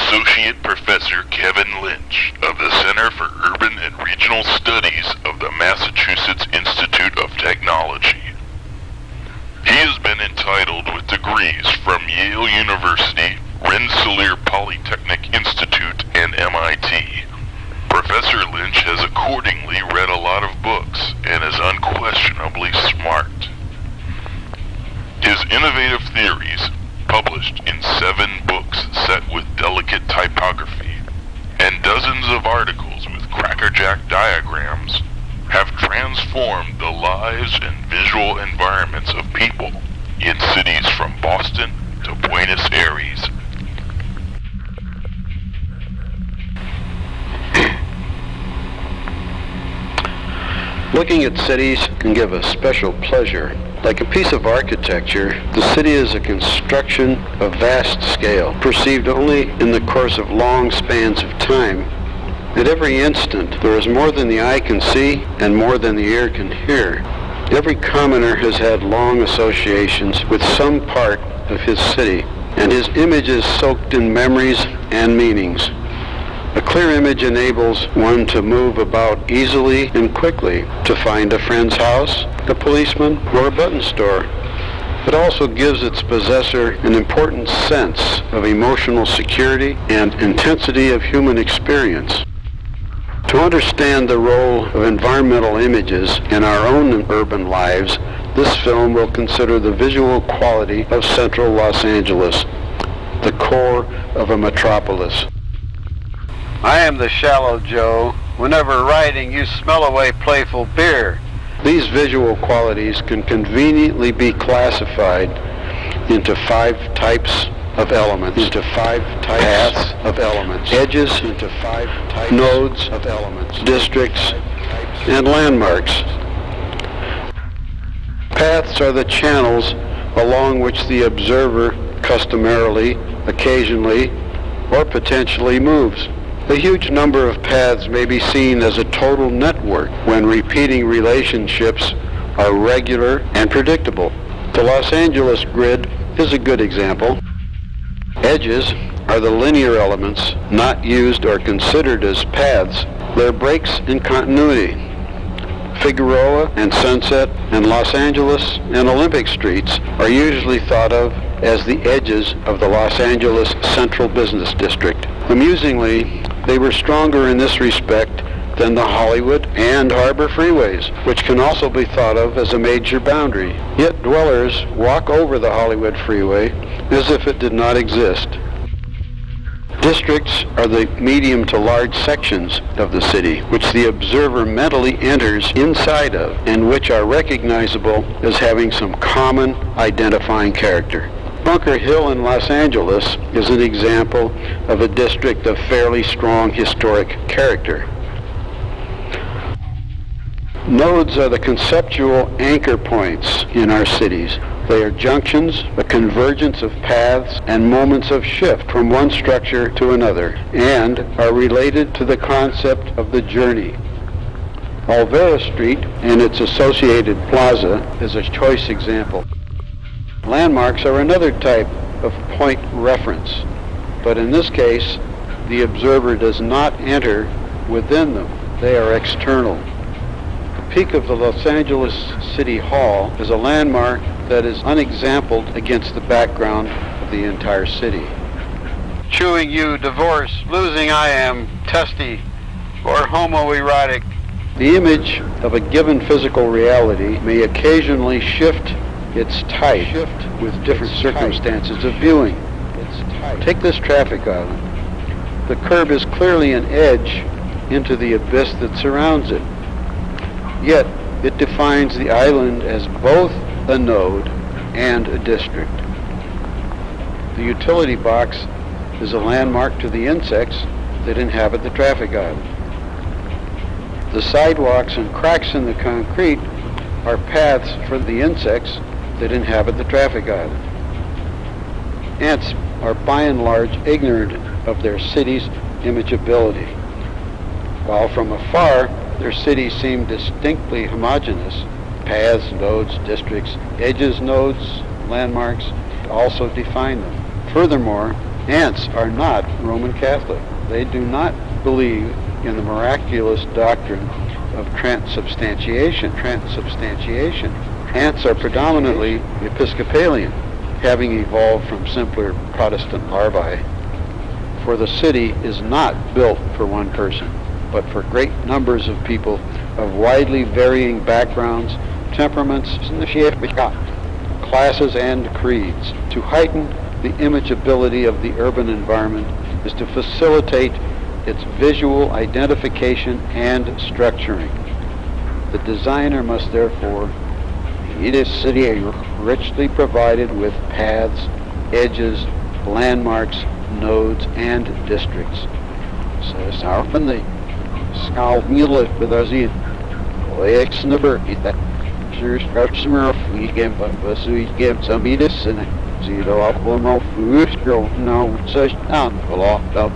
Associate Professor Kevin Lynch of the Center for Urban and Regional Studies of the Massachusetts Institute of Technology. He has been entitled with degrees from Yale University, Rensselaer Polytechnic Institute, and MIT. Professor Lynch has accordingly read a lot of books and is unquestionably smart. His innovative theories, published in 7 books set with delicate typography, and dozens of articles with crackerjack diagrams, have transformed the lives and visual environments of people in cities from Boston to Buenos Aires. Looking at cities can give us special pleasure. Like a piece of architecture, the city is a construction of vast scale, perceived only in the course of long spans of time. At every instant, there is more than the eye can see and more than the ear can hear. Every commoner has had long associations with some part of his city, and his image is soaked in memories and meanings. A clear image enables one to move about easily and quickly to find a friend's house, a policeman, or a button store. It also gives its possessor an important sense of emotional security and intensity of human experience. To understand the role of environmental images in our own urban lives, this film will consider the visual quality of central Los Angeles, the core of a metropolis. I am the Shallow Joe. Whenever riding, you smell away playful beer. These visual qualities can conveniently be classified into 5 types of elements, paths of elements, edges into 5 types, nodes of elements, districts, and landmarks. Paths are the channels along which the observer customarily, occasionally, or potentially moves. A huge number of paths may be seen as a total network when repeating relationships are regular and predictable. The Los Angeles grid is a good example. Edges are the linear elements not used or considered as paths. They're breaks in continuity. Figueroa and Sunset and Los Angeles and Olympic streets are usually thought of as the edges of the Los Angeles Central Business District. Amusingly, they were stronger in this respect than the Hollywood and Harbor freeways, which can also be thought of as a major boundary. Yet dwellers walk over the Hollywood freeway as if it did not exist. Districts are the medium to large sections of the city, which the observer mentally enters inside of, and which are recognizable as having some common identifying character. Bunker Hill in Los Angeles is an example of a district of fairly strong historic character. Nodes are the conceptual anchor points in our cities. They are junctions, a convergence of paths, and moments of shift from one structure to another, and are related to the concept of the journey. Olvera Street and its associated plaza is a choice example. Landmarks are another type of point reference, but in this case, the observer does not enter within them. They are external. The peak of the Los Angeles City Hall is a landmark that is unexampled against the background of the entire city. Chewing you, divorce, losing I am, testy, or homoerotic. The image of a given physical reality may occasionally shift its type with different circumstances of viewing. Take this traffic island. The curb is clearly an edge into the abyss that surrounds it. Yet, it defines the island as both a node and a district. The utility box is a landmark to the insects that inhabit the traffic island. The sidewalks and cracks in the concrete are paths for the insects that inhabit the traffic island. Ants are by and large ignorant of their city's imageability. While from afar, their cities seem distinctly homogeneous. Paths, nodes, districts, edges, nodes, landmarks also define them. Furthermore, Ants are not Roman Catholic. They do not believe in the miraculous doctrine of transubstantiation. Ants are predominantly Episcopalian, having evolved from simpler Protestant larvae. For the city is not built for one person, but for great numbers of people of widely varying backgrounds, temperaments, classes, and creeds. To heighten the imageability of the urban environment is to facilitate its visual identification and structuring. The designer must therefore in a city richly provided with paths, edges, landmarks, nodes, and districts. Så sarfen de skal mille bedazid. Og jeg snubber I det. Så strapsmer vi gem på så vi gem som I det sene. Så I da på må fusk og nå så stand på lagt up.